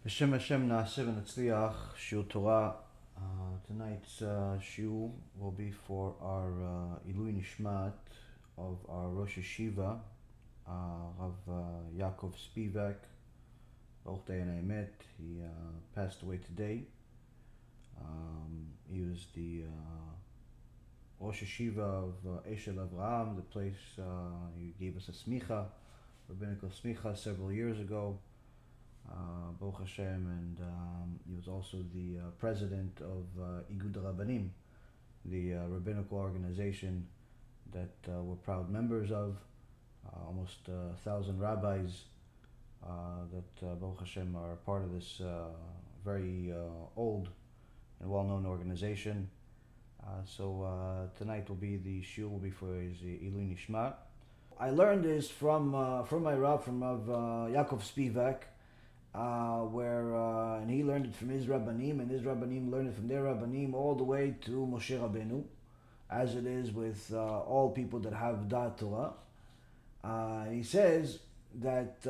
B'Shem Hashem Na'aseh v'Natzliach Shiur Torah. Tonight's shiur will be for our Ilui Nishmat of our Rosh Yeshiva, Rav Yaakov Spivak. Baruch Dayan Emet. He passed away today. He was the Rosh Yeshiva of Ayshel Avraham, the place he gave us a smicha, rabbinical smicha, several years ago. Baruch Hashem, and he was also the president of Igud HaRabbonim, the rabbinical organization that we're proud members of. Almost 1,000 rabbis that Baruch Hashem are part of this very old and well-known organization. So tonight will be the shiur will be for his Ilui Nishmat. I learned this from my Rav, from Rav Yaakov Spivak. And he learned it from his Rabbanim, and his Rabbanim learned it from their Rabbanim, all the way to Moshe Rabbeinu, as it is with all people that have Da'at Torah. He says that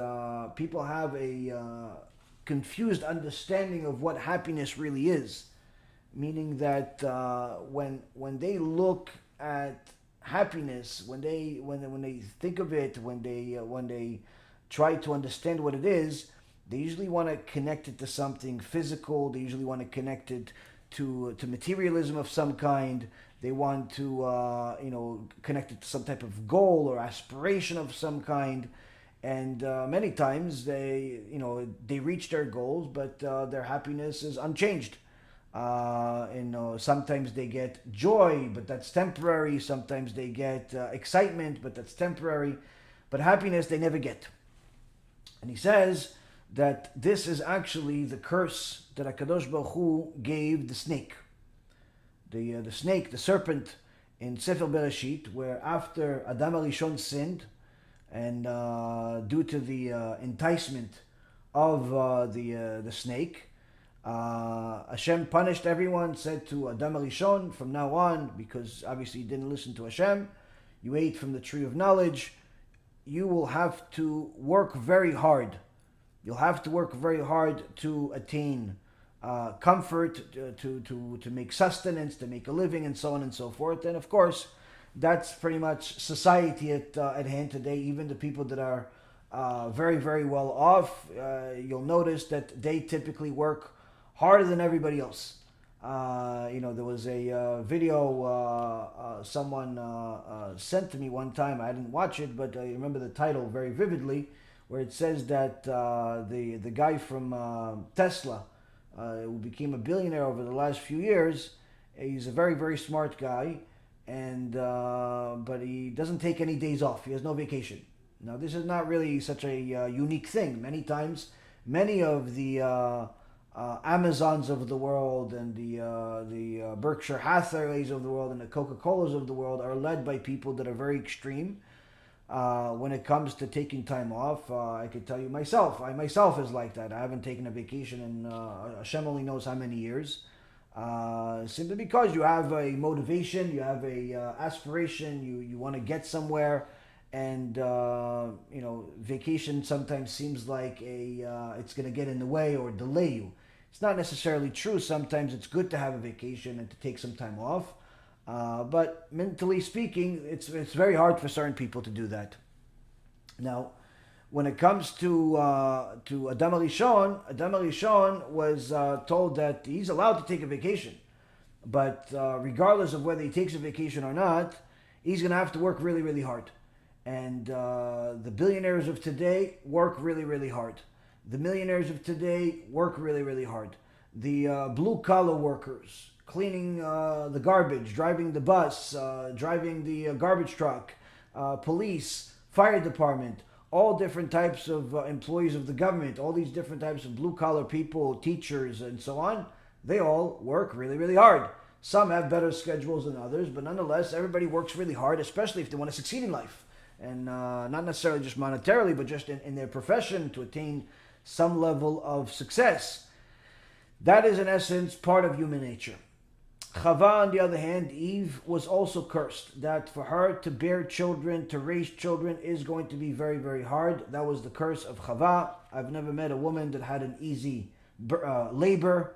people have a confused understanding of what happiness really is, meaning that when they look at happiness, when they think of it, when they try to understand what it is, they usually want to connect it to something physical. They usually want to connect it to materialism of some kind. They want to connect it to some type of goal or aspiration of some kind. And many times they reach their goals, but their happiness is unchanged. Sometimes they get joy, but that's temporary. Sometimes they get excitement, but that's temporary. But happiness they never get. And he says that this is actually the curse that HaKadosh Baruch Hu gave the snake. The snake, the serpent in Sefer Bereshit, where after Adam HaRishon sinned, and due to the enticement of the snake, Hashem punished everyone, said to Adam HaRishon, from now on, because obviously he didn't listen to Hashem, you ate from the tree of knowledge, you will have to work very hard. You'll have to work very hard to attain comfort, to make sustenance, to make a living, and so on and so forth. And of course, that's pretty much society at hand today. Even the people that are very, very well off, you'll notice that they typically work harder than everybody else. There was a video someone sent to me one time. I didn't watch it, but I remember the title very vividly, where it says that the guy from Tesla, who became a billionaire over the last few years, he's a very, very smart guy, and but he doesn't take any days off. He has no vacation. Now, this is not really such a unique thing. Many times, many of the Amazons of the world and the Berkshire Hathaways of the world and the Coca-Colas of the world are led by people that are very extreme. When it comes to taking time off, I could tell you myself. I myself is like that. I haven't taken a vacation in Hashem only knows how many years. Simply because you have a motivation, you have a aspiration, you want to get somewhere, and vacation sometimes seems like it's going to get in the way or delay you. It's not necessarily true. Sometimes it's good to have a vacation and to take some time off. But mentally speaking, it's very hard for certain people to do that. Now, when it comes to Adam HaRishon was told that he's allowed to take a vacation, but regardless of whether he takes a vacation or not, he's going to have to work really, really hard. And the billionaires of today work really, really hard. The millionaires of today work really, really hard. The blue-collar workers, cleaning the garbage, driving the bus, driving the garbage truck, police, fire department, all different types of employees of the government, all these different types of blue-collar people, teachers, and so on, they all work really, really hard. Some have better schedules than others, but nonetheless, everybody works really hard, especially if they want to succeed in life. And not necessarily just monetarily, but just in their profession to attain some level of success. That is, in essence, part of human nature. Chava, on the other hand, Eve, was also cursed, that for her to bear children, to raise children, is going to be very, very hard. That was the curse of Chava. I've never met a woman that had an easy labor.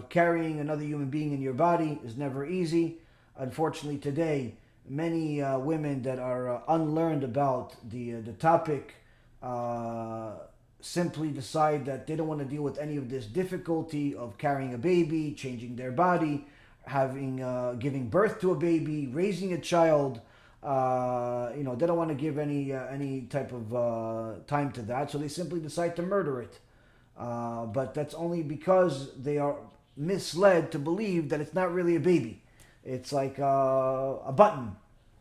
Carrying another human being in your body is never easy. Unfortunately, today, many women that are unlearned about the topic simply decide that they don't want to deal with any of this difficulty of carrying a baby, changing their body, giving birth to a baby, raising a child. They don't want to give any type of time to that, so they simply decide to murder it. But that's only because they are misled to believe that it's not really a baby. It's like a button.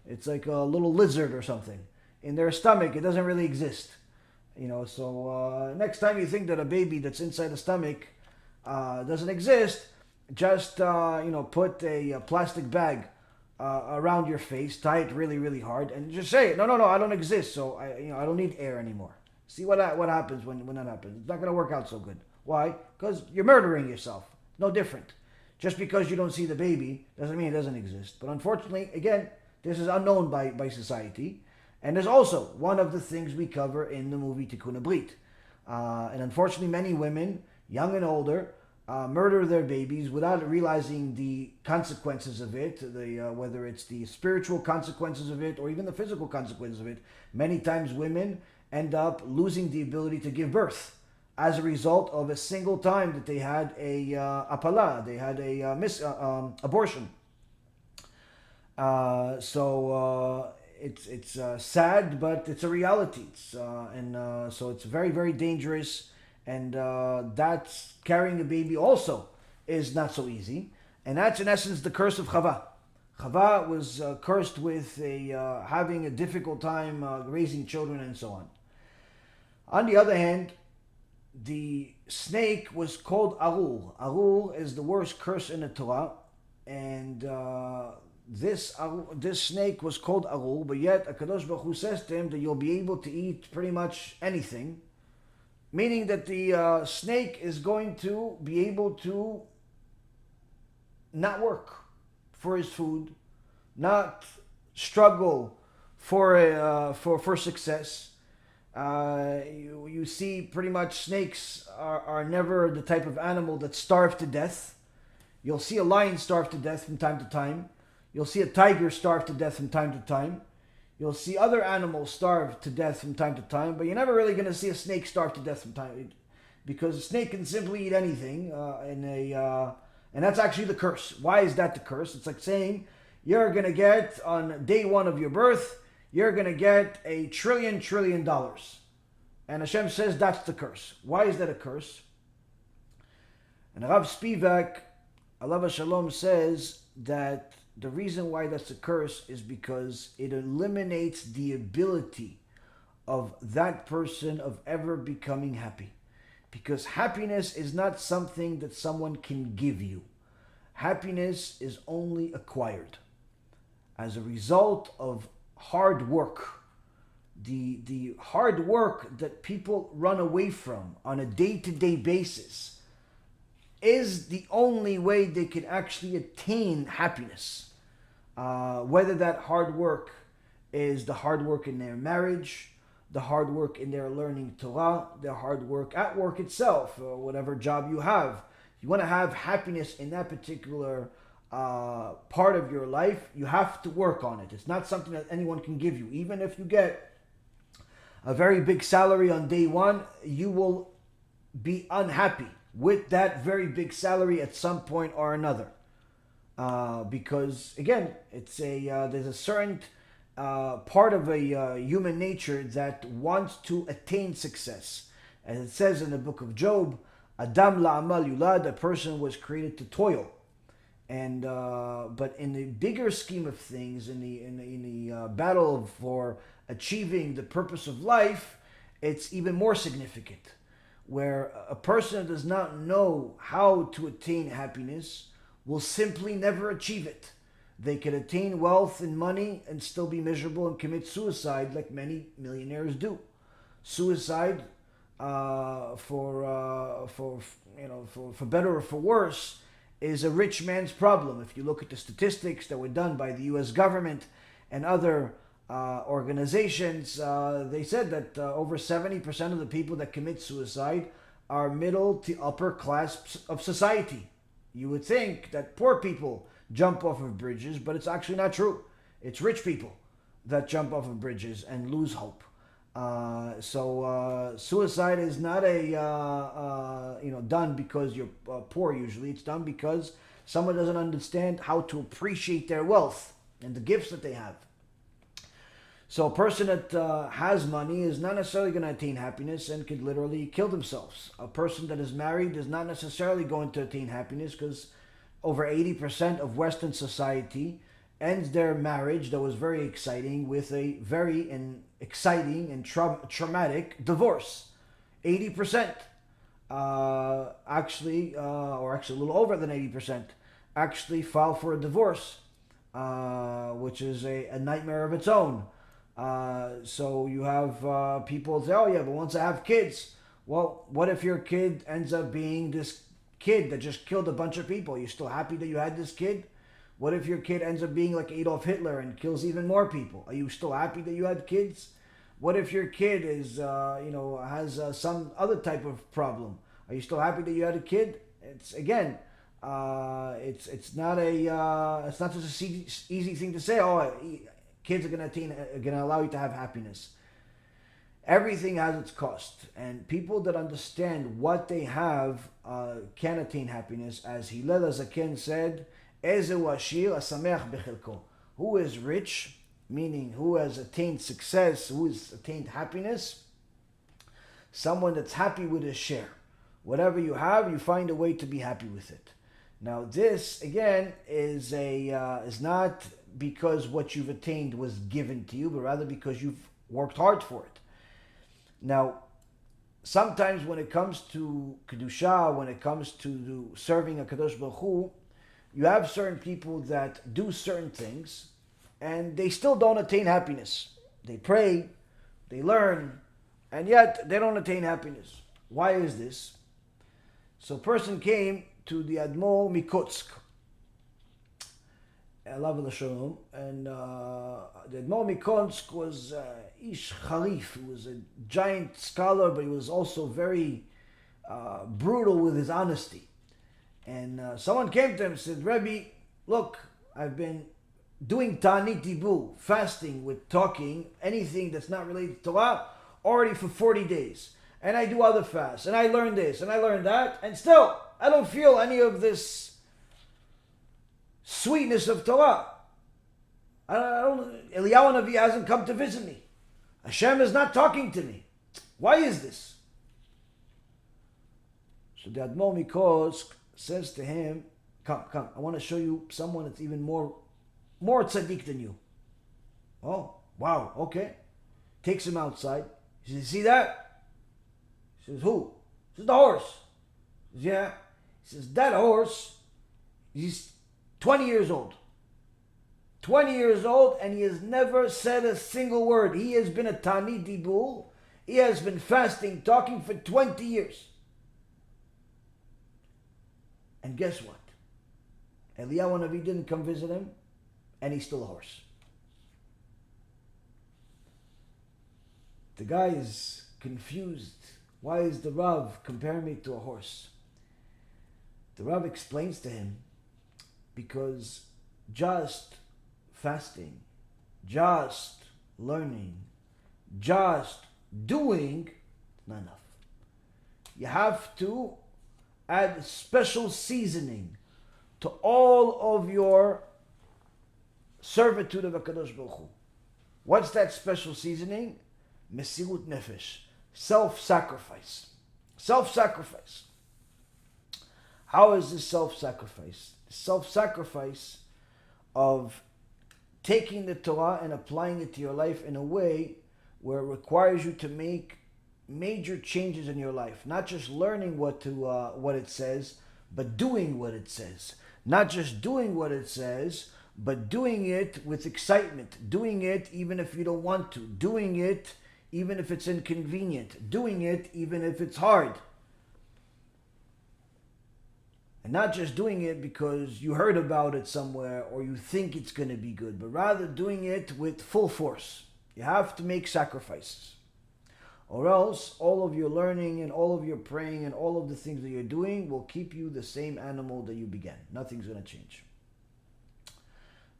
It's like a little lizard or something. In their stomach, it doesn't really exist. So next time you think that a baby that's inside the stomach doesn't exist, just put a plastic bag around your face, tie it really, really hard, and just say, no, I don't exist, so I don't need air anymore. See what happens when that happens. It's not going to work out so good. Why? Because you're murdering yourself. No different. Just because you don't see the baby doesn't mean it doesn't exist. But unfortunately, again, this is unknown by society. And there's also one of the things we cover in the movie Tikkun HaBRIT. And unfortunately, many women, young and older, murder their babies without realizing the consequences of it, whether it's the spiritual consequences of it or even the physical consequences of it. Many times women end up losing the ability to give birth as a result of a single time that they had a apala, they had a abortion. It's sad, but it's a reality. So it's very, very dangerous, and that's carrying a baby also is not so easy, and that's in essence the curse of Chava. Chava was cursed with having a difficult time raising children and so on. On the other hand, the snake was called Arur. Arur is the worst curse in the Torah, and this snake was called Arur, but yet HaKadosh Baruch Hu says to him that you'll be able to eat pretty much anything, meaning that the snake is going to be able to not work for his food, not struggle for success. You see pretty much snakes are never the type of animal that starve to death. You'll see a lion starve to death from time to time. You'll see a tiger starve to death from time to time. You'll see other animals starve to death from time to time, but you're never really going to see a snake starve to death from time, because a snake can simply eat anything, and that's actually the curse. Why is that the curse? It's like saying you're going to get, on day one of your birth, you're going to get $1 trillion. And Hashem says that's the curse. Why is that a curse? And Rav Spivak, alav shalom, says that the reason why that's a curse is because it eliminates the ability of that person of ever becoming happy. Because happiness is not something that someone can give you. Happiness is only acquired as a result of hard work. The hard work that people run away from on a day-to-day basis is the only way they can actually attain happiness. Whether that hard work is the hard work in their marriage, the hard work in their learning Torah, the hard work at work itself, whatever job you have. You want to have happiness in that particular part of your life, you have to work on it. It's not something that anyone can give you. Even if you get a very big salary on day one, you will be unhappy with that very big salary at some point or another. Because again, there's a certain part of a human nature that wants to attain success. As it says in the book of Job, Adam la'amal yulad, a person was created to toil. And but in the bigger scheme of things, in the battle for achieving the purpose of life, it's even more significant, where a person does not know how to attain happiness will simply never achieve it. They can attain wealth and money and still be miserable and commit suicide, like many millionaires do. Suicide, for better or for worse, is a rich man's problem. If you look at the statistics that were done by the U.S. government and other organizations, they said that over 70% of the people that commit suicide are middle to upper class of society. You would think that poor people jump off of bridges, but it's actually not true. It's rich people that jump off of bridges and lose hope. So suicide is not done because you're poor. Usually, it's done because someone doesn't understand how to appreciate their wealth and the gifts that they have. So a person that has money is not necessarily going to attain happiness and could literally kill themselves. A person that is married is not necessarily going to attain happiness because over 80% of Western society ends their marriage that was very exciting with a very exciting and traumatic divorce. 80% actually a little over than 80%, actually file for a divorce, which is a nightmare of its own. So you have people say, oh yeah, but once I have kids, well, what if your kid ends up being this kid that just killed a bunch of people? Are you still happy that you had this kid? What if your kid ends up being like Adolf Hitler and kills even more people? Are you still happy that you had kids? What if your kid is, has some other type of problem? Are you still happy that you had a kid? It's again, it's not just an easy thing to say. Oh, kids are going to allow you to have happiness. Everything has its cost, and people that understand what they have can attain happiness. As Hillel HaZaken said, "Ezehu ashir hasameach bechelko." Who is rich, meaning who has attained success, who has attained happiness? Someone that's happy with his share. Whatever you have, you find a way to be happy with it. Now, this again is not because what you've attained was given to you, but rather because you've worked hard for it. Now, sometimes when it comes to Kedusha, when it comes to serving a Kadosh Baruch Hu, you have certain people that do certain things and they still don't attain happiness. They pray, they learn, and yet they don't attain happiness. Why is this? So a person came to the Admor Mikotsk, Alav Shalom, and the Admor Mikotsk was Ish Harif. He was a giant scholar, but he was also very brutal with his honesty. And someone came to him and said, Rebbe, look, I've been doing Ta'anit Dibur, fasting with talking, anything that's not related to Torah, already for 40 days. And I do other fasts, and I learned this, and I learned that, and still, I don't feel any of this sweetness of Torah. Eliyahu Navi hasn't come to visit me. Hashem is not talking to me. Why is this? So the Admor Mikotsk says to him, come, I want to show you someone that's even more tzaddik than you. Oh, wow, okay. Takes him outside. He says, see that? He says, who? He says, the horse. He says, yeah. He says, that horse, he's 20 years old. 20 years old, and he has never said a single word. He has been a Ta'anit Dibur. He has been fasting, talking for 20 years. And guess what? Eliyahu Navi didn't come visit him, and he's still a horse. The guy is confused. Why is the Rav comparing me to a horse? The Rav explains to him, because just fasting, just learning, just doing, not enough. You have to add special seasoning to all of your servitude of HaKadosh Baruch Hu. What's that special seasoning? Mesirut nefesh, self-sacrifice. Self-sacrifice. How is this self-sacrifice? Self-sacrifice of taking the Torah and applying it to your life in a way where it requires you to make major changes in your life. Not just learning what it says, but doing what it says. Not just doing what it says, but doing it with excitement. Doing it even if you don't want to. Doing it even if it's inconvenient. Doing it even if it's hard. And not just doing it because you heard about it somewhere or you think it's going to be good, but rather doing it with full force. You have to make sacrifices. or else all of your learning and all of your praying and all of the things that you're doing will keep you the same animal that you began. Nothing's going to change.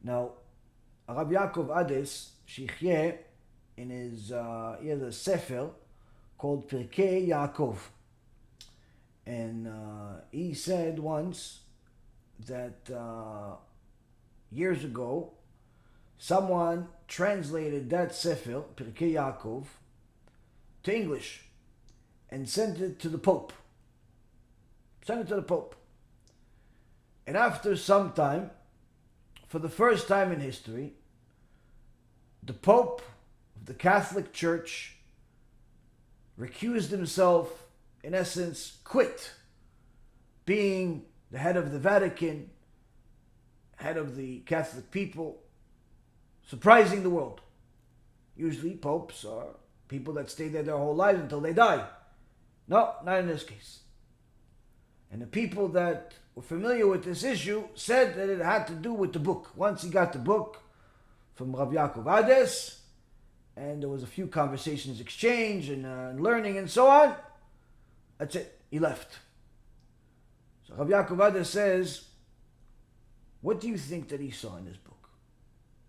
Now, Rabbi Yaakov Ades, Shichyeh, in his, he has a sefer called Pirkei Yaakov. And he said once that years ago, someone translated that sefer, Pirkei Yaakov, to English and sent it to the Pope. Sent it to the Pope. And after some time, for the first time in history, the Pope of the Catholic Church recused himself, in essence, quit being the head of the Vatican, head of the Catholic people, surprising the world. Usually popes are people that stay there their whole lives until they die. No, not in this case. And the people that were familiar with this issue said that it had to do with the book. Once he got the book from Rabbi Yaakov Ades, and there was a few conversations exchanged and learning and so on, that's it. He left. So Rabbi Yaakov Ades says, what do you think that he saw in this book?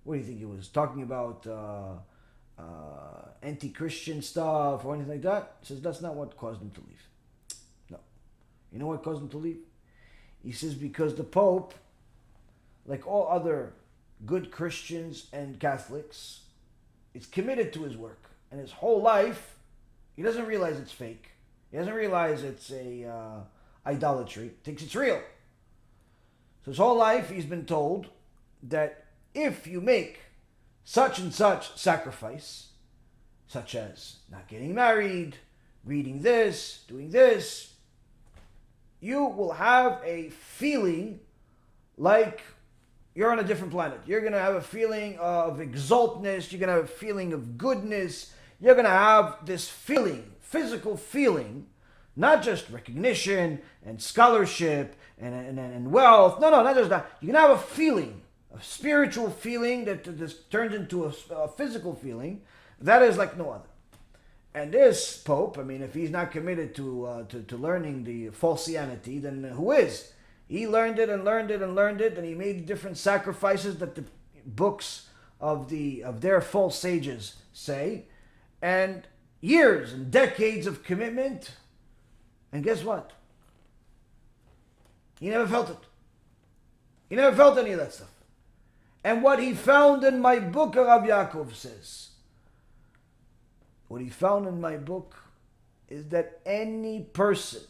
What do you think he was talking about? Anti-Christian stuff or anything like that? He says that's not what caused him to leave. No. You know what caused him to leave? He says because the Pope, like all other good Christians and Catholics, is committed to his work. And his whole life, he doesn't realize it's fake. He doesn't realize it's a idolatry. He thinks it's real. So his whole life he's been told that if you make such and such sacrifice, such as not getting married, reading this, doing this, you will have a feeling like you're on a different planet. You're going to have a feeling of exaltness. You're going to have a feeling of goodness. You're going to have this feeling, physical feeling, not just recognition and scholarship and wealth. No, not just that. You're going to have a feeling, a spiritual feeling that this turns into a physical feeling that is like no other. And this Pope, I mean, if he's not committed to learning the falsianity, then who is? He learned it and learned it and learned it, and he made different sacrifices that the books of their false sages say, and years and decades of commitment. And guess what? He never felt it. He never felt any of that stuff. And what he found in my book, Rabbi Yaakov says, what he found in my book is that any person,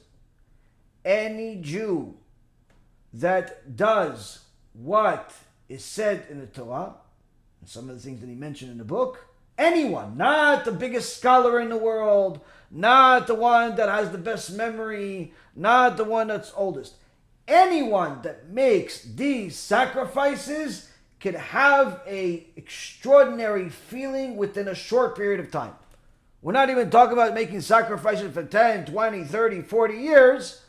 any Jew that does what is said in the Torah, and some of the things that he mentioned in the book, anyone, not the biggest scholar in the world, not the one that has the best memory, not the one that's oldest, anyone that makes these sacrifices can have an extraordinary feeling within a short period of time. We're not even talking about making sacrifices for 10, 20, 30, 40 years,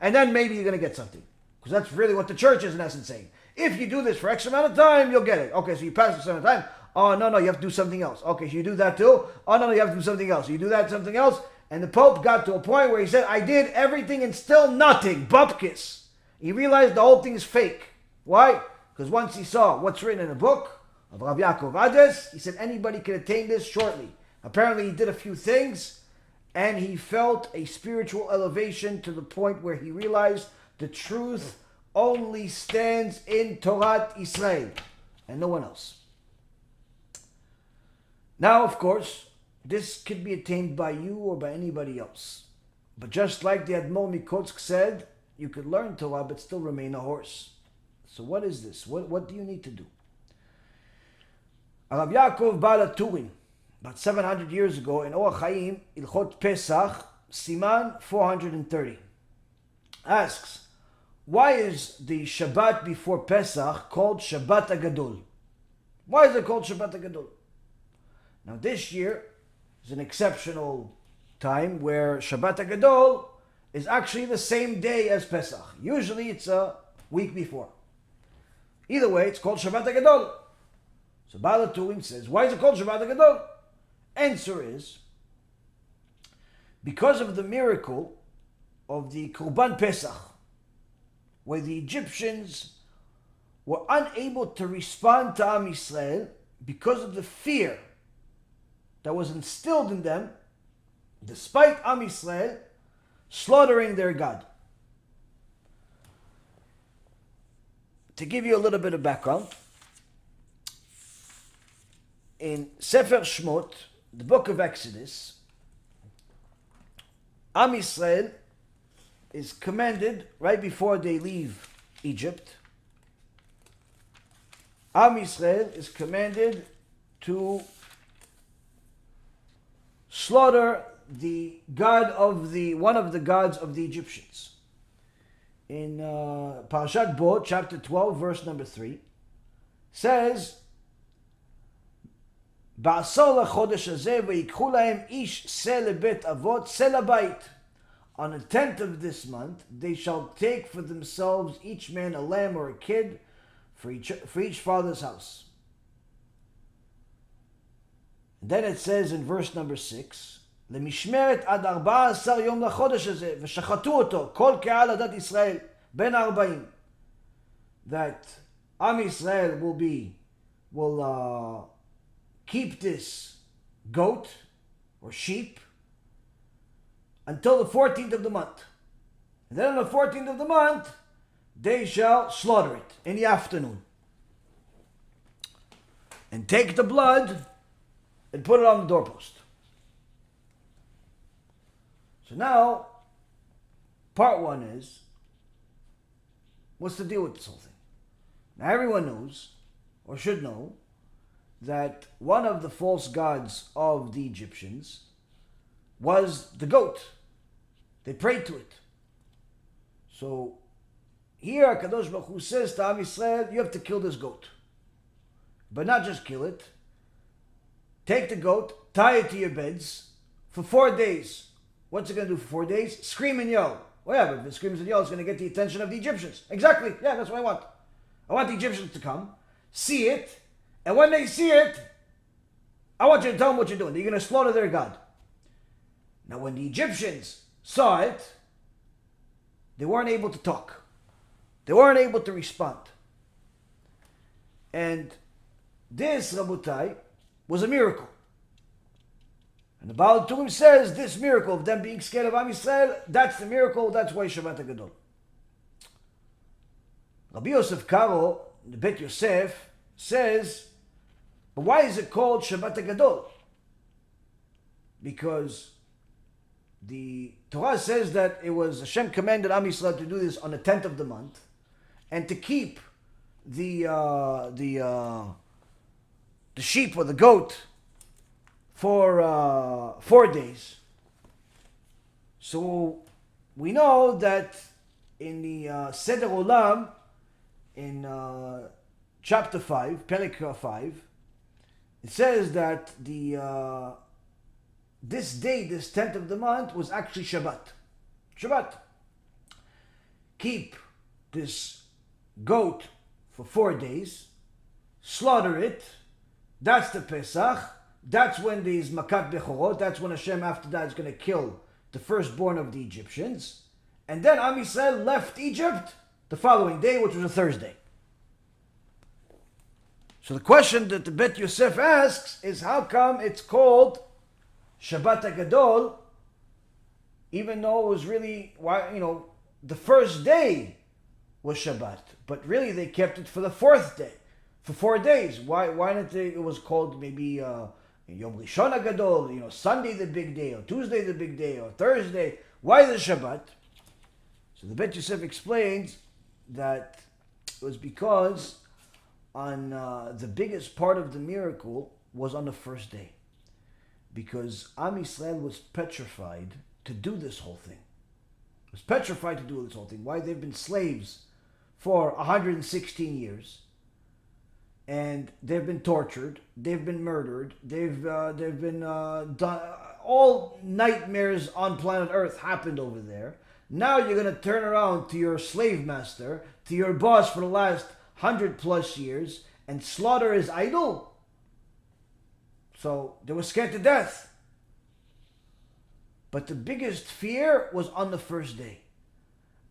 and then maybe you're going to get something. Because that's really what the church is in essence saying. If you do this for X amount of time, you'll get it. Okay, so you pass this amount of time. Oh, no, you have to do something else. Okay, so you do that too. Oh, no, you have to do something else. You do that, something else. And the Pope got to a point where he said, I did everything and still nothing. Bupkis. He realized the whole thing is fake. Why? Because once he saw what's written in the book of Rabbi Yaakov Ades, he said anybody can attain this shortly. Apparently he did a few things and he felt a spiritual elevation to the point where he realized the truth only stands in Torat Israel and no one else. Now, of course, this could be attained by you or by anybody else. But just like the Admor Mikotsk said, you could learn Torah but still remain a horse. So what is this? What do you need to do? Rav Yaakov Baal HaTurim, about 700 years ago, in Orach Chaim, Ilchot Pesach, Siman 430, asks, why is the Shabbat before Pesach called Shabbat HaGadol? Why is it called Shabbat HaGadol? Now this year is an exceptional time where Shabbat HaGadol is actually the same day as Pesach. Usually it's a week before. Either way, it's called Shabbat HaGadol. So Baal HaTurim says, why is it called Shabbat HaGadol? Answer is, because of the miracle of the Korban Pesach, where the Egyptians were unable to respond to Am Yisrael because of the fear that was instilled in them, despite Am Yisrael slaughtering their God. To give you a little bit of background, in Sefer Shmot, the book of Exodus, Am Yisrael is commanded right before they leave Egypt. Am Yisrael is commanded to slaughter the god of one of the gods of the Egyptians. In Parashat Bo, chapter 12, verse number 3, says, "Ba'asor lachodesh hazeh v'yikchu lahem ish seh lebet avot seh labayit." On the 10th of this month, they shall take for themselves each man a lamb or a kid for each father's house. And then it says in verse number 6, "Lemishmeret ad 14 yom lachodesh hazeh v'shachatu oto kol ke'al adat Yisrael ben 40." That Am Yisrael will keep this goat or sheep until the 14th of the month. And then on the 14th of the month, they shall slaughter it in the afternoon. And take the blood and put it on the doorpost. So now, part one is, what's the deal with this whole thing? Now everyone knows, or should know, that one of the false gods of the Egyptians was the goat. They prayed to it. So here Kadosh Baruch Hu says to Am Yisrael, you have to kill this goat. But not just kill it. Take the goat, tie it to your beds for 4 days. What's it going to do for 4 days? Scream and yell. Well, yeah, but if it screams and yells, it's going to get the attention of the Egyptians. Exactly. Yeah, that's what I want. I want the Egyptians to come, see it, and when they see it, I want you to tell them what you're doing. You're going to slaughter their God. Now, when the Egyptians saw it, they weren't able to talk. They weren't able to respond. And this, Rabotai, was a miracle. And the Baal Turim says this miracle of them being scared of Am Yisrael, that's the miracle, that's why Shabbat HaGadol. Rabbi Yosef Karo, the Bet Yosef, says, but why is it called Shabbat HaGadol? Because the Torah says that it was Hashem commanded Am Yisrael to do this on the 10th of the month, and to keep the sheep or the goat for 4 days. So we know that in the Seder Olam, in chapter 5, Perek 5, it says that this day, this 10th of the month, was actually Shabbat. Shabbat. Keep this goat for 4 days, slaughter it, that's the Pesach, that's when there's Makat Bechorot, that's when Hashem after that is going to kill the firstborn of the Egyptians. And then Am Yisrael left Egypt the following day, which was a Thursday. So the question that the Bet Yosef asks is, how come it's called Shabbat HaGadol, even though it was really, the first day was Shabbat, but really they kept it for the 4th day, for 4 days. Why didn't they, it was called maybe Yom Rishon HaGadol, Sunday the big day, or Tuesday the big day, or Thursday? Why the Shabbat? So the Bet Yosef explains that it was because on the biggest part of the miracle was on the first day. Because Am Yisrael was petrified to do this whole thing. Was petrified to do this whole thing. Why? They've been slaves for 116 years. And they've been tortured. They've been murdered. They've been done. All nightmares on planet Earth happened over there. Now you're going to turn around to your slave master, to your boss for the last 100+ years, and slaughter his idol? So they were scared to death. But the biggest fear was on the first day.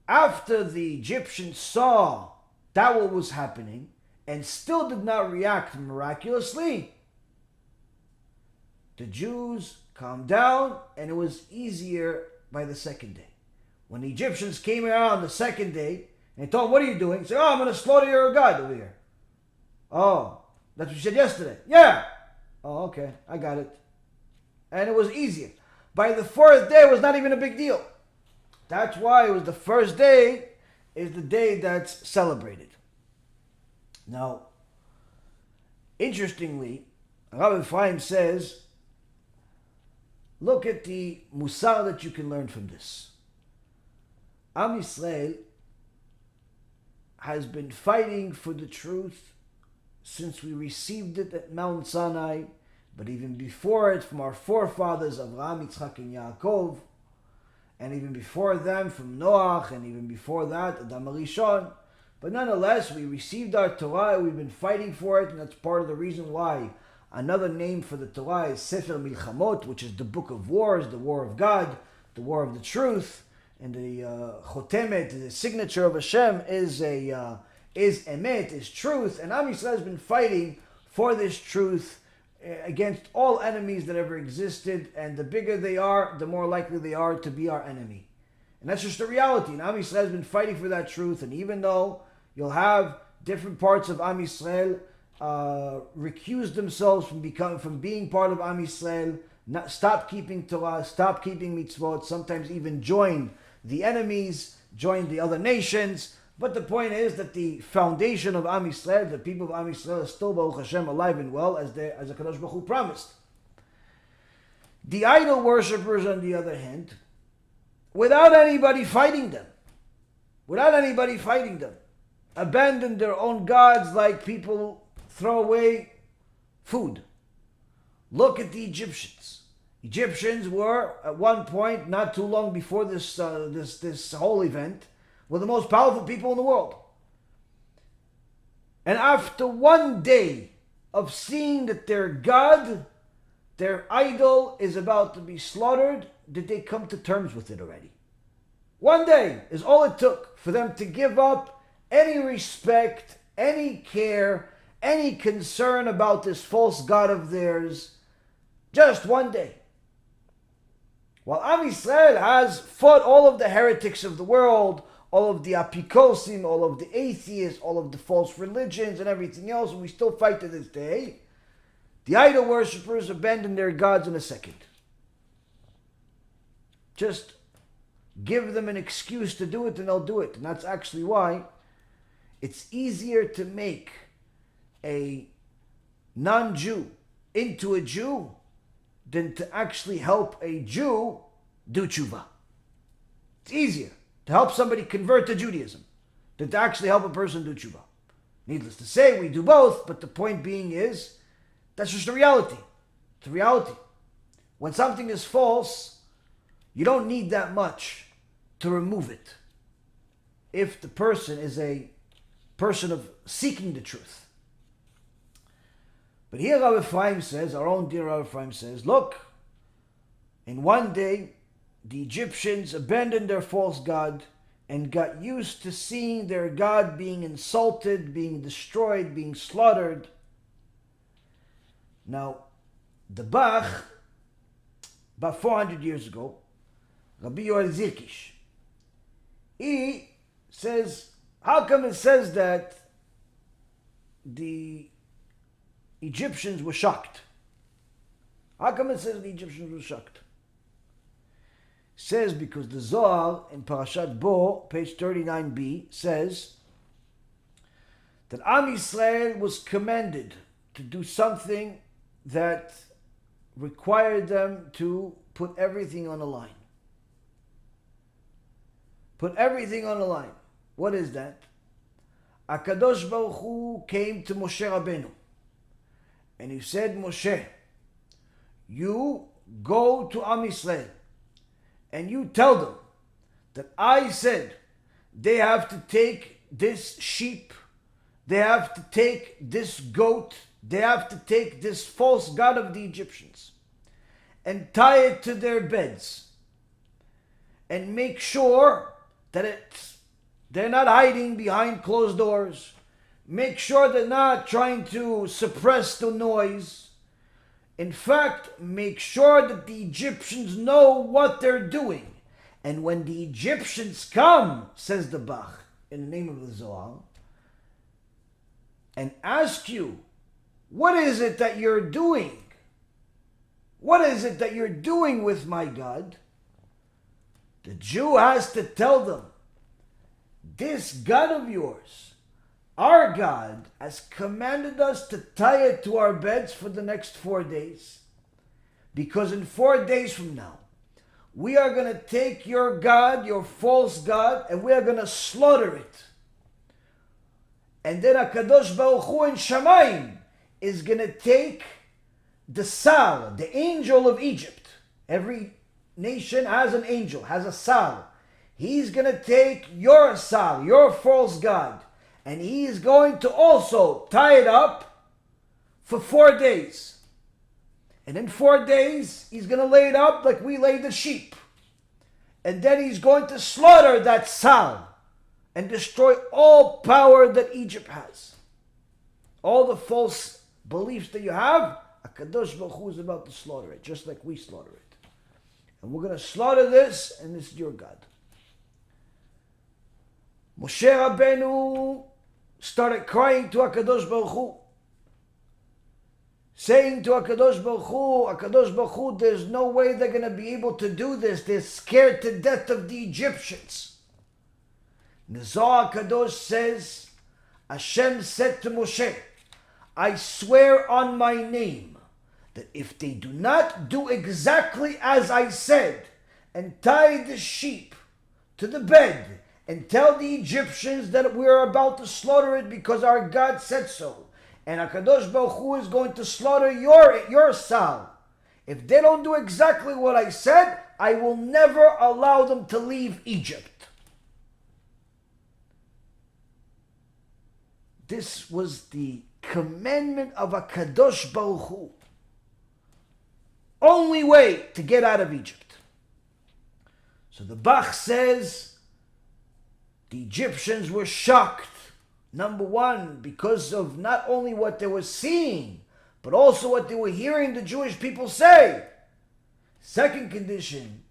After the Egyptians saw that what was happening and still did not react miraculously, the Jews calmed down, and it was easier by the second day. When the Egyptians came around the second day and they told them, "What are you doing?" He said, "Oh, I'm going to slaughter your God over here." "Oh, that's what you said yesterday." "Yeah." "Oh, okay, I got it." And it was easier. By the fourth day, it was not even a big deal. That's why it was the first day is the day that's celebrated. Now, interestingly, Rabbi Ephraim says, look at the musar that you can learn from this. Am Yisrael has been fighting for the truth since we received it at Mount Sinai, but even before it from our forefathers Avraham, Yitzchak, and Yaakov, and even before them from Noach, and even before that Adam HaRishon. But nonetheless, we received our Torah, we've been fighting for it, and that's part of the reason why another name for the Torah is Sefer Milchamot, which is the book of wars, the war of God, the war of the truth, and the Chotemet, the signature of Hashem, is Emet, is truth, and Am Yisrael has been fighting for this truth against all enemies that ever existed, and the bigger they are, the more likely they are to be our enemy. And that's just the reality. And Am Yisrael has been fighting for that truth, and even though you'll have different parts of Am Yisrael recuse themselves from being part of Am Yisrael, stop keeping Torah, stop keeping mitzvot, sometimes even join the enemies, join the other nations. But the point is that the foundation of Am Yisrael, the people of Am Yisrael, is still Baruch Hashem alive and well, as the Kadosh Baruch Hu promised. The idol worshippers, on the other hand, without anybody fighting them, abandoned their own gods like people throw away food. Look at the Egyptians. Egyptians were, at one point, not too long before this whole event, were the most powerful people in the world. And after one day of seeing that their God, their idol, is about to be slaughtered, did they come to terms with it already? One day is all it took for them to give up any respect, any care, any concern about this false God of theirs. Just one day. While Am Yisrael has fought all of the heretics of the world, all of the apikosim, all of the atheists, all of the false religions and everything else, and we still fight to this day, the idol worshippers abandon their gods in a second. Just give them an excuse to do it and they'll do it. And that's actually why it's easier to make a non-Jew into a Jew than to actually help a Jew do tshuva. It's easier to help somebody convert to Judaism than to actually help a person do tshuva. Needless to say, we do both, but the point being is, that's just the reality. It's a reality. When something is false, you don't need that much to remove it if the person is a person of seeking the truth. But here Rabbi Ephraim says, our own dear Rabbi Ephraim says, look, in one day, the Egyptians abandoned their false god and got used to seeing their god being insulted, being destroyed, being slaughtered. Now, the Bach, about 400 years ago, Rabbi Yoel Zirkish, he says, how come it says that the Egyptians were shocked? How come it says the Egyptians were shocked? It says because the Zohar in Parashat Bo, page 39b, says that Am Yisrael was commanded to do something that required them to put everything on the line. Put everything on the line. What is that? HaKadosh Baruch Hu came to Moshe Rabbeinu and he said, Moshe, you go to Am Yisrael and you tell them that I said they have to take this sheep, they have to take this goat, they have to take this false god of the Egyptians and tie it to their beds and make sure that they're not hiding behind closed doors. Make sure they're not trying to suppress the noise. In fact, make sure that the Egyptians know what they're doing. And when the Egyptians come, says the Bach, in the name of the Zohar, and ask you, what is it that you're doing? What is it that you're doing with my God? The Jew has to tell them, this God of yours, our God, has commanded us to tie it to our beds for the next 4 days. Because in 4 days from now, we are going to take your God, your false God, and we are going to slaughter it. And then HaKadosh Baruch Hu in Shamayim is going to take the Sal, the angel of Egypt. Every nation has an angel, has a Sal. He's going to take your Sal, your false God, and he is going to also tie it up for 4 days. And in 4 days, he's going to lay it up like we lay the sheep. And then he's going to slaughter that Sal and destroy all power that Egypt has. All the false beliefs that you have, HaKadosh Baruch Hu is about to slaughter it, just like we slaughter it. And we're going to slaughter this, and this is your God. Moshe Rabbeinu started crying to HaKadosh Baruch Hu, saying to HaKadosh Baruch Hu, there's no way they're going to be able to do this. They're scared to death of the Egyptians. The Zohar Kadosh says, Hashem said to Moshe, I swear on my name that if they do not do exactly as I said and tie the sheep to the bed and tell the Egyptians that we are about to slaughter it because our God said so, and HaKadosh Baruch Hu is going to slaughter your Sal. If they don't do exactly what I said, I will never allow them to leave Egypt. This was the commandment of HaKadosh Baruch Hu. Only way to get out of Egypt. So the Bach says the Egyptians were shocked. Number one, because of not only what they were seeing, but also what they were hearing the Jewish people say. Second condition,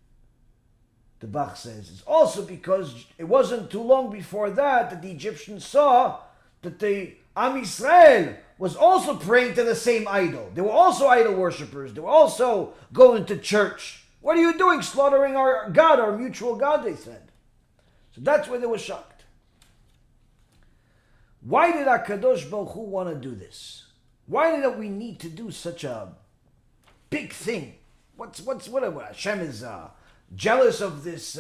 the Bach says, is also because it wasn't too long before that the Egyptians saw that the Am Yisrael was also praying to the same idol. They were also idol worshippers. They were also going to church. What are you doing, slaughtering our God, our mutual God, they said. So that's why they were shocked. Why did HaKadosh Baruch Hu want to do this? Why did we need to do such a big thing? What Hashem is jealous of this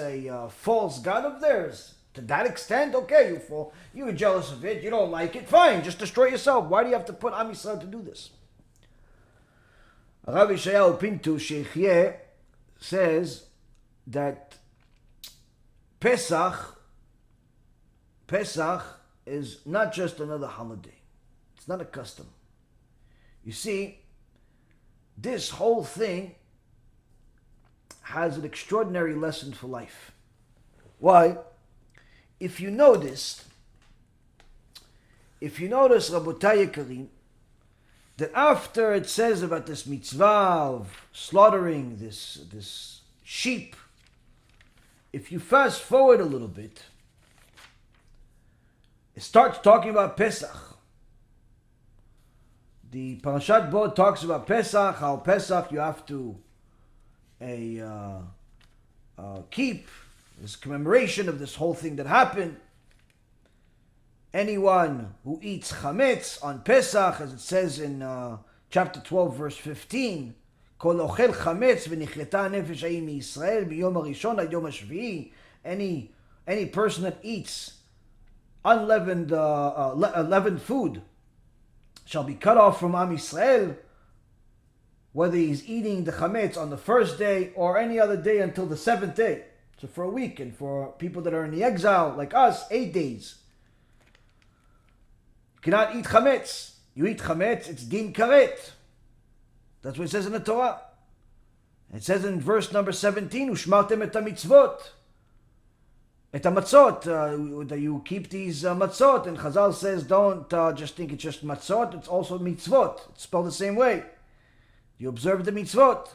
false God of theirs? To that extent, okay, you're jealous of it, you don't like it, fine, just destroy yourself. Why do you have to put Am Yisrael to do this? Rabbi Yishayahu Pintu Sheikhye says that Pesach is not just another holiday. It's not a custom. You see, this whole thing has an extraordinary lesson for life. Why? If you notice, Rabotai Yekarim, that after it says about this mitzvah of slaughtering this sheep, if you fast forward a little bit, it starts talking about Pesach. The Parashat Bo talks about Pesach, how Pesach you have to keep this commemoration of this whole thing that happened. Anyone who eats chametz on Pesach, as it says in chapter 12, verse 15, Kol ochel chametz v'nichleta nefesh ha'im miYisrael b'yom harishon ad yom hashvi'i. Any person that eats unleavened leavened food shall be cut off from Am Yisrael, whether he's eating the chametz on the first day or any other day until the 7th day. So for a week, and for people that are in the exile like us, 8 days. You cannot eat chametz. You eat chametz, it's din karet. That's what it says in the Torah. It says in verse number 17, Ushmartem et mitzvot. Et matzot, that you keep these matzot, and Chazal says don't just think it's just matzot, it's also mitzvot. It's spelled the same way. You observe the mitzvot.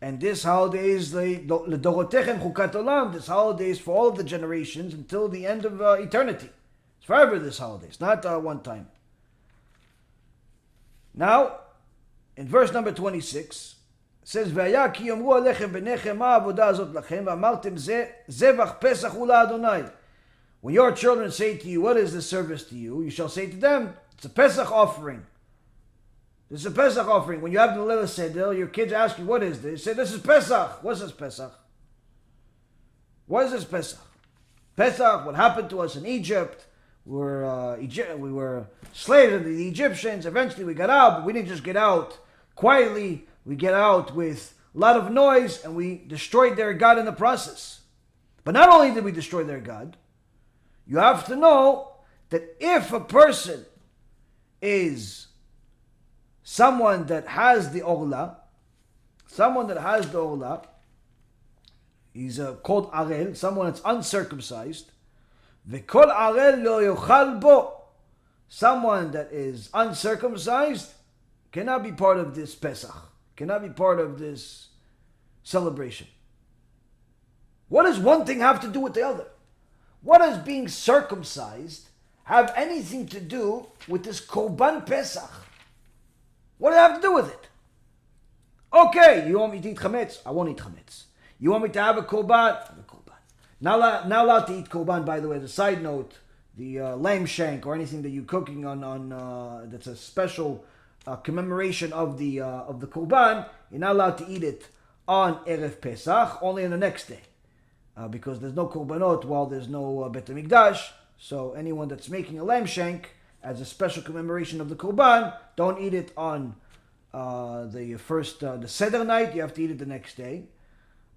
And this holiday is l'dorotechem chukat olam. This holiday is for all of the generations until the end of eternity. It's forever, this holiday. It's not one time. Now, in verse number 26, it says, "V'aya ki yomru alechem b'nechem ma avodah azot lachem v'amartem zevach pesach hu la'Adonai." When your children say to you, "What is this service to you?" you shall say to them, "It's a Pesach offering." This is a Pesach offering. When you have the Leil Seder, your kids ask you, "What is this?" You say, "This is Pesach." What's this Pesach? What is this Pesach? Pesach, what happened to us in Egypt? We were slaves of the Egyptians. Eventually we got out, but we didn't just get out quietly. We get out with a lot of noise, and we destroyed their God in the process. But not only did we destroy their God, you have to know that if a person is someone that has the orla, he's called arel, someone that's uncircumcised. V'kol arel lo yochal bo. Someone that is uncircumcised cannot be part of this Pesach, cannot be part of this celebration. What does one thing have to do with the other? What does being circumcised have anything to do with this Korban Pesach? What does it have to do with it? Okay, you want me to eat chametz? I won't eat chametz. You want me to have a korban? Have a korban. Not allowed to eat korban, by the way. As a side note, the lamb shank or anything that you're cooking on that's a special commemoration of the korban, you're not allowed to eat it on Erev Pesach, only on the next day. Because there's no korbanot while there's no Bet HaMikdash. So anyone that's making a lamb shank as a special commemoration of the korban, don't eat it on the Seder night. You have to eat it the next day.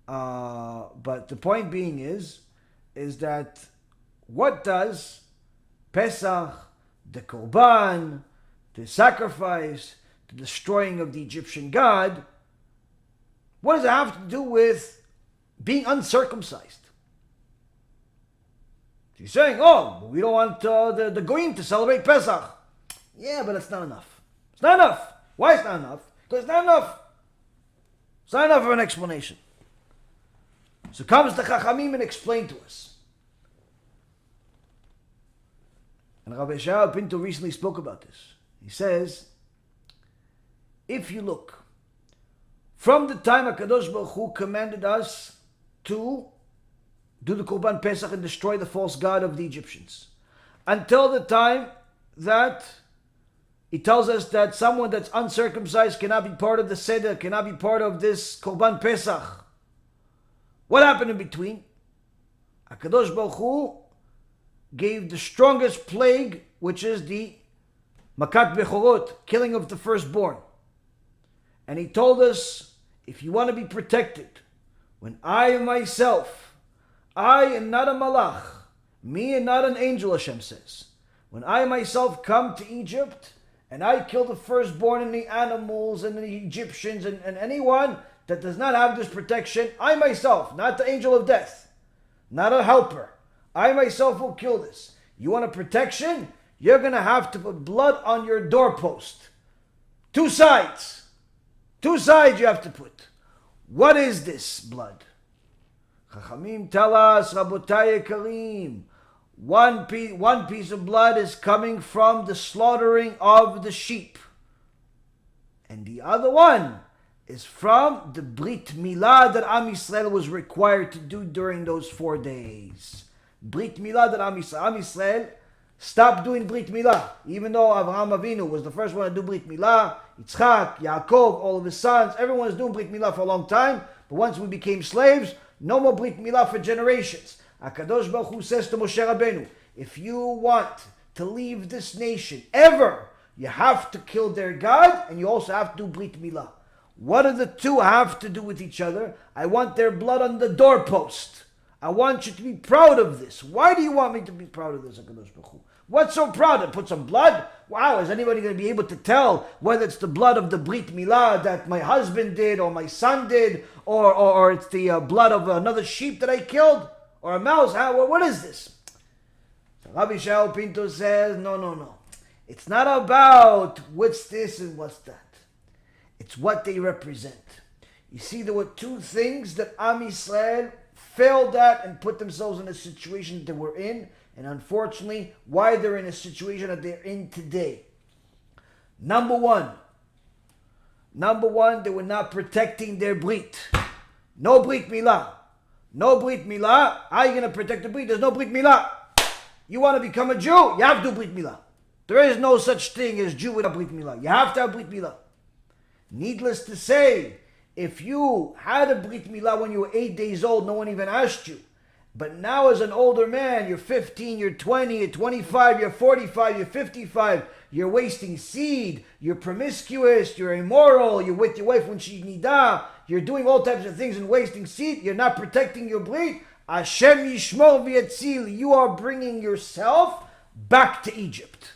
But the point being is that what does Pesach, the korban, the sacrifice, the destroying of the Egyptian god, what does it have to do with being uncircumcised? He's saying, "Oh, we don't want the Goyim to celebrate Pesach." Yeah, but it's not enough. It's not enough. Why it's not enough? Because it's not enough. It's not enough of an explanation. So comes the Chachamim and explain to us. And Rabbi Yaron Reuven recently spoke about this. He says, if you look, from the time HaKadosh Baruch Hu commanded us to do the Korban Pesach and destroy the false god of the Egyptians, until the time that he tells us that someone that's uncircumcised cannot be part of the Seder, cannot be part of this Korban Pesach. What happened in between? HaKadosh Baruch Hu gave the strongest plague, which is the Makat Bechorot, killing of the firstborn. And he told us, if you want to be protected, when I myself, I am not a malach, me and not an angel, Hashem says, when I myself come to Egypt and I kill the firstborn and the animals and the Egyptians and anyone that does not have this protection, I myself, not the angel of death, not a helper, I myself will kill this. You want a protection? You're going to have to put blood on your doorpost. Two sides. Two sides you have to put. What is this blood? Chachamim tell us, Rabotai Karim, one piece of blood is coming from the slaughtering of the sheep. And the other one is from the Brit Milah that Am Yisrael was required to do during those 4 days. Brit Milah that Am Yisrael stopped doing Brit Milah. Even though Avraham Avinu was the first one to do Brit Milah, Yitzchak, Yaakov, all of his sons, everyone was doing Brit Milah for a long time. But once we became slaves, no more Brit Milah for generations. HaKadosh Baruch Hu says to Moshe Rabbeinu, if you want to leave this nation ever, you have to kill their God and you also have to do Brit Milah. What do the two have to do with each other? I want their blood on the doorpost. I want you to be proud of this. Why do you want me to be proud of this, HaKadosh Baruch Hu? What's so proud? To put some blood? Wow, is anybody going to be able to tell whether it's the blood of the Brit Milah that my husband did or my son did or it's the blood of another sheep that I killed? or a mouse. What is this? So Rabbi Shaul Pinto says, no. It's not about what's this and what's that. It's what they represent. You see, there were two things that Am Yisrael failed at and put themselves in a situation that they were in, and unfortunately, why they're in a situation that they're in today. Number one, they were not protecting their Brit. No Brit Milah. No Brit Milah. How are you going to protect the Brit? There's no Brit Milah. You want to become a Jew? You have to do Brit Milah. There is no such thing as Jew without Brit Milah. You have to have Brit Milah. Needless to say, if you had a Brit Milah when you were 8 days old, no one even asked you. But now as an older man, you're 15, you're 20, you're 25, you're 45, you're 55, you're wasting seed, you're promiscuous, you're immoral, you're with your wife when she's nida, you're doing all types of things and wasting seed, you're not protecting your Brit. Hashem Yishmor v'yatzil, you are bringing yourself back to Egypt.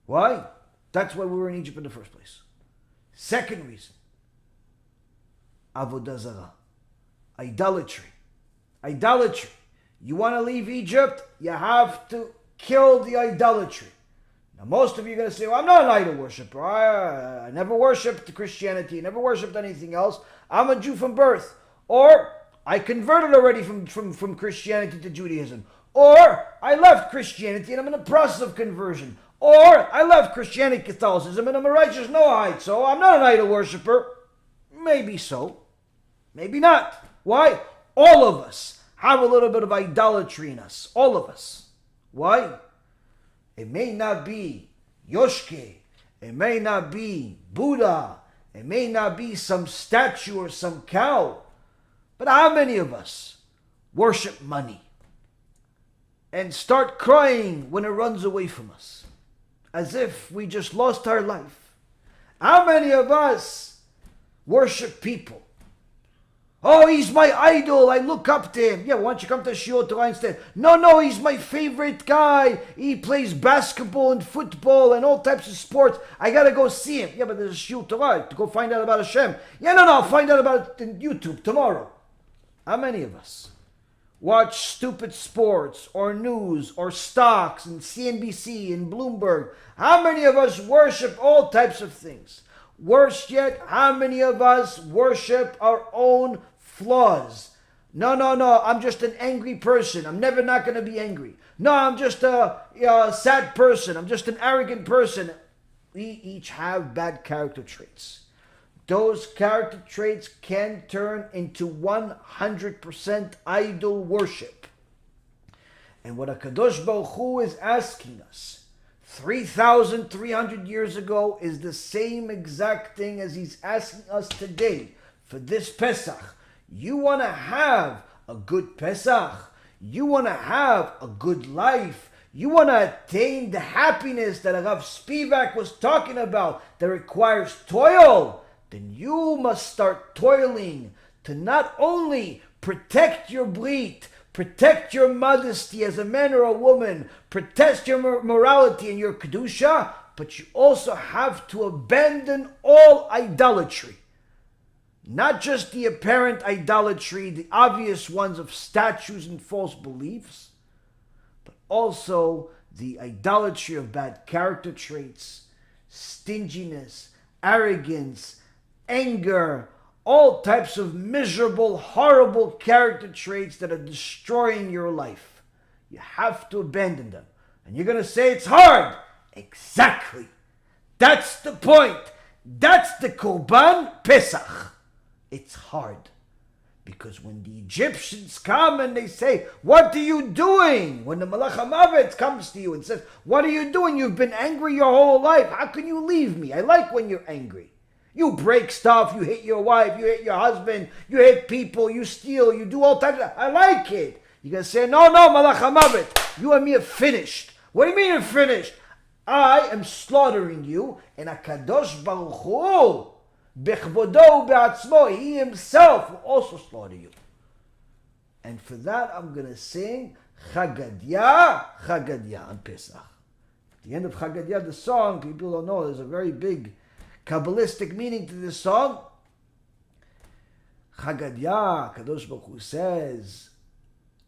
Why? That's why we were in Egypt in the first place. Second reason, Avodah Zarah, idolatry. Idolatry. You want to leave Egypt, you have to kill the idolatry. Now most of you are going to say, well, I'm not an idol worshiper. I never worshipped Christianity, never worshipped anything else. I'm a Jew from birth. Or I converted already from Christianity to Judaism. Or I left Christianity and I'm in the process of conversion. Or I left Christianity, Catholicism, and I'm a righteous Noahide, so I'm not an idol worshiper. Maybe so. Maybe not. Why? All of us have a little bit of idolatry in us. All of us. Why? It may not be Yoshke. It may not be Buddha. It may not be some statue or some cow. But how many of us worship money and start crying when it runs away from us? As if we just lost our life. How many of us worship people? Oh, he's my idol. I look up to him. Yeah, why don't you come to Shiur Torah instead? No, he's my favorite guy. He plays basketball and football and all types of sports. I got to go see him. Yeah, but there's a Shiur Torah to go find out about Hashem. Yeah, no, I'll find out about it on YouTube tomorrow. How many of us watch stupid sports or news or stocks and CNBC and Bloomberg? How many of us worship all types of things? Worse yet, how many of us worship our own flaws? No, I'm just an angry person. I'm never not going to be angry. No, I'm just a sad person. I'm just an arrogant person. We each have bad character traits. Those character traits can turn into 100% idol worship. And what HaKadosh Baruch Hu is asking us 3,300 years ago is the same exact thing as he's asking us today for this Pesach. You want to have a good Pesach. You want to have a good life. You want to attain the happiness that HaRav Spivak was talking about that requires toil. Then you must start toiling to not only protect your Brit, protect your modesty as a man or a woman, protect your morality and your Kedusha, but you also have to abandon all idolatry. Not just the apparent idolatry, the obvious ones of statues and false beliefs, but also the idolatry of bad character traits, stinginess, arrogance, anger, all types of miserable, horrible character traits that are destroying your life. You have to abandon them. And you're going to say it's hard. Exactly. That's the point. That's the Korban Pesach. It's hard. Because when the Egyptians come and they say, what are you doing? When the Malach HaMavet comes to you and says, what are you doing? You've been angry your whole life. How can you leave me? I like when you're angry. You break stuff, you hit your wife, you hit your husband, you hit people, you steal, you do all types of... I like it. You're going to say, no, Malach HaMavet, you and me are finished. What do you mean you're finished? I am slaughtering you, and HaKadosh Baruch Hu, Bechvodo Be'atzmo, he himself will also slaughter you. And for that, I'm going to sing Chagadya, Chagadya on Pesach. At the end of Chagadya, the song, people don't know, there's a very big Kabbalistic meaning to this song. Chagadya, Kadosh Baruch Hu says,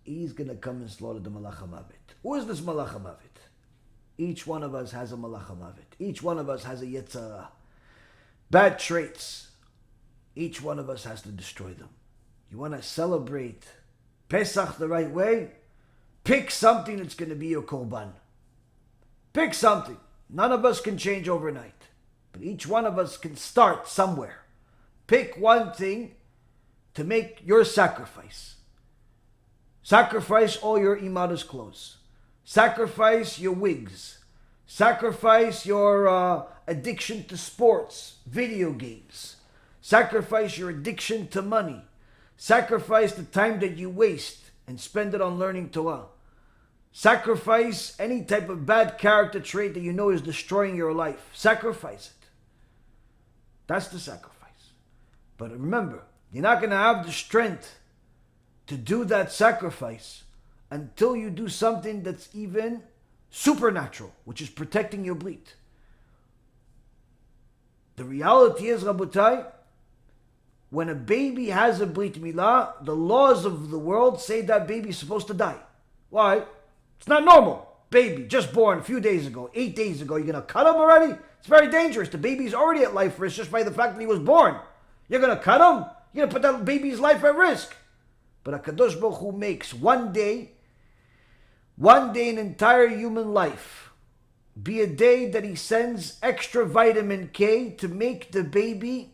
he's going to come and slaughter the Malach HaMavet. Who is this Malach HaMavet? Each one of us has a Malach HaMavet. Each one of us has a Yetzirah. Bad traits. Each one of us has to destroy them. You want to celebrate Pesach the right way? Pick something that's going to be your korban. Pick something. None of us can change overnight. But each one of us can start somewhere. Pick one thing to make your sacrifice. Sacrifice all your imada's clothes. Sacrifice your wigs. Sacrifice your addiction to sports, video games. Sacrifice your addiction to money. Sacrifice the time that you waste and spend it on learning Torah. Sacrifice any type of bad character trait that you know is destroying your life. Sacrifice it. That's the sacrifice. But remember, you're not going to have the strength to do that sacrifice until you do something that's even supernatural, which is protecting your brit. The reality is, Rabotai, when a baby has a brit milah, the laws of the world say that baby is supposed to die. Why? It's not normal. Baby, just born a few days ago, 8 days ago, you're going to cut him already? It's very dangerous. The baby's already at life risk just by the fact that he was born. You're going to cut him? You're going to put that baby's life at risk. But HaKadosh Baruch Hu makes one day an entire human life be a day that he sends extra vitamin K to make the baby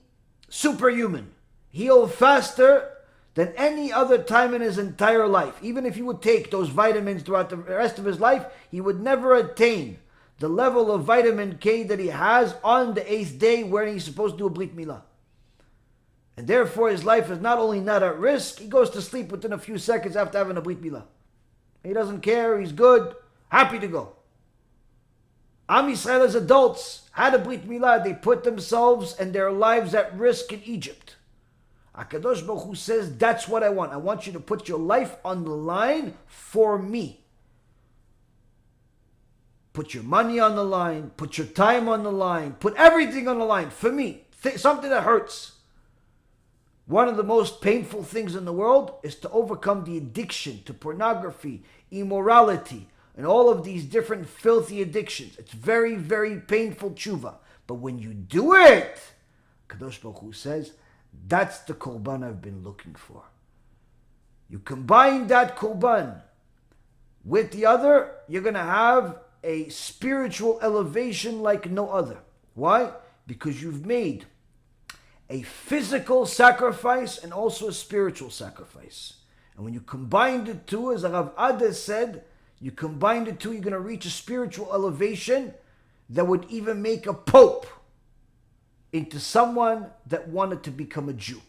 superhuman. Heal faster than any other time in his entire life. Even if he would take those vitamins throughout the rest of his life, he would never attain the level of vitamin K that he has on the 8th day where he's supposed to do a Brit Milah. And therefore his life is not only not at risk, he goes to sleep within a few seconds after having a Brit Milah. He doesn't care, he's good, happy to go. Am Yisrael as adults had a Brit Milah, they put themselves and their lives at risk in Egypt. HaKadosh Baruch Hu says, that's what I want. I want you to put your life on the line for me. Put your money on the line, put your time on the line, put everything on the line for me. Something that hurts. One of the most painful things in the world is to overcome the addiction to pornography, immorality, and all of these different filthy addictions. It's very, very painful tshuva. But when you do it, Kadosh Baruch Hu says, that's the korban I've been looking for. You combine that korban with the other, you're going to have a spiritual elevation like no other. Why? Because you've made a physical sacrifice and also a spiritual sacrifice. And when you combine the two, as Rav Ades said, you combine the two, you're going to reach a spiritual elevation that would even make a pope into someone that wanted to become a Jew.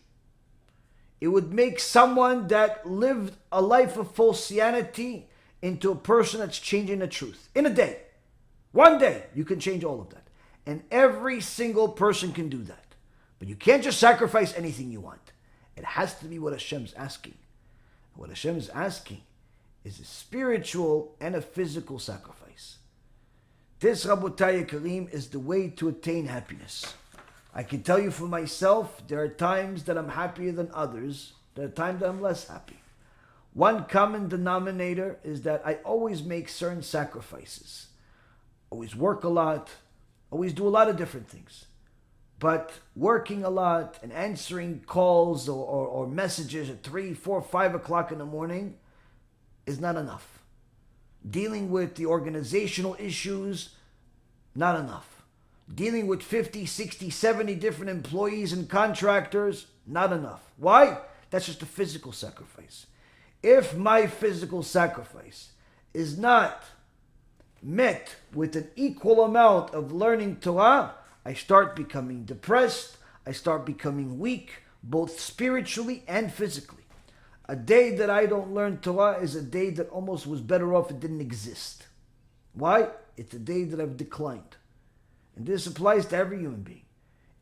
It would make someone that lived a life of falsianity into a person that's changing the truth. In a day. One day, you can change all of that. And every single person can do that. But you can't just sacrifice anything you want. It has to be what Hashem's asking. What Hashem is asking is a spiritual and a physical sacrifice. This, Rabotai Karim, is the way to attain happiness. I can tell you for myself, there are times that I'm happier than others. There are times that I'm less happy. One common denominator is that I always make certain sacrifices. Always work a lot. Always do a lot of different things. But working a lot and answering calls or messages at 3, 4, 5 o'clock in the morning is not enough. Dealing with the organizational issues, not enough. Dealing with 50, 60, 70 different employees and contractors, not enough. Why? That's just a physical sacrifice. If my physical sacrifice is not met with an equal amount of learning Torah, I start becoming depressed, I start becoming weak, both spiritually and physically. A day that I don't learn Torah is a day that almost was better off it didn't exist. Why? It's a day that I've declined. And this applies to every human being.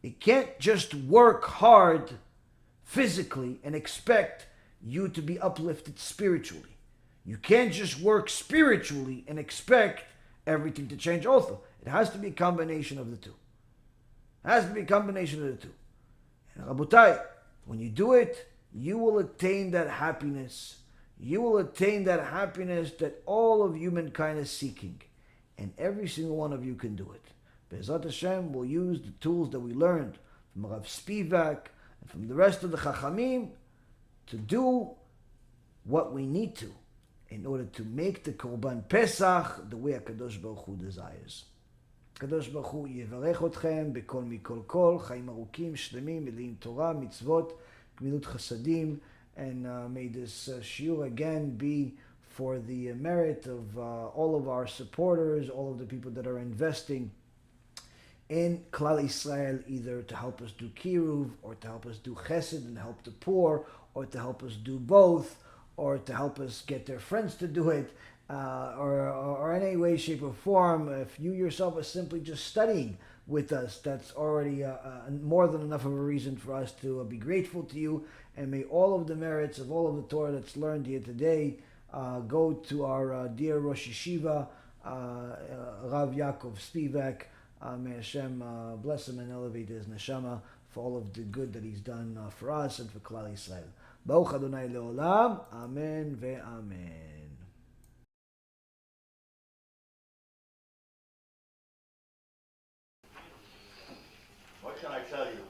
It can't just work hard physically and expect you to be uplifted spiritually. You can't just work spiritually and expect everything to change also. It has to be a combination of the two. It has to be a combination of the two. And Rabotai, when you do it, you will attain that happiness. you will attain that happiness that all of humankind is seeking. And every single one of you can do it. Be'ezrat Hashem will use the tools that we learned from Rav Spivak and from the rest of the Chachamim to do what we need to in order to make the Korban Pesach the way HaKadosh Baruch Hu desires. HaKadosh Baruch Hu yivarech otchem bekol mikol kol, chaim arukim, shlemim, meleim Torah, mitzvot, gmilut chasadim, and may this shiur again be for the merit of all of our supporters, all of the people that are investing in Klal Yisrael, either to help us do Kiruv, or to help us do Chesed and help the poor, or to help us do both, or to help us get their friends to do it, or in any way, shape, or form. If you yourself are simply just studying with us, that's already more than enough of a reason for us to be grateful to you. And may all of the merits of all of the Torah that's learned here today go to our dear Rosh Yeshiva, Rav Yaakov Spivak. May Hashem bless him and elevate his neshama for all of the good that he's done for us and for Klal Yisrael. Baruch Adonai Leolam. Amen ve'amen. What can I tell you?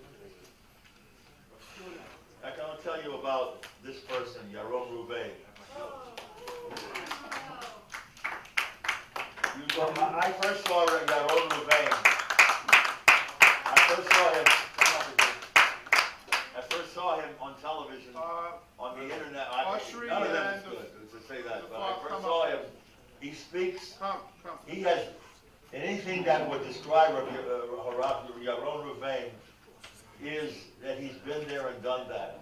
I can tell you about this person, Yaron Reuven. I first saw Yaron Reuven. I first saw him on television, on the internet. None of them is good to say that, but I first saw him. He speaks. He has anything that would describe HaRav Yaron Reuven is that he's been there and done that.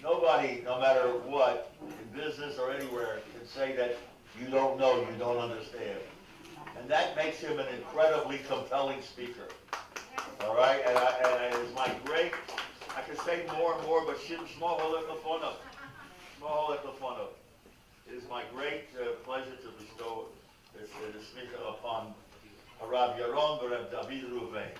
Nobody, no matter what, in business or anywhere, can say that you don't know, you don't understand. And that makes him an incredibly compelling speaker. All right? And it's my great, I could say more and more, but small it is my great pleasure to bestow this speaker upon HaRav Yaron Reuven, Rabbi Reuven.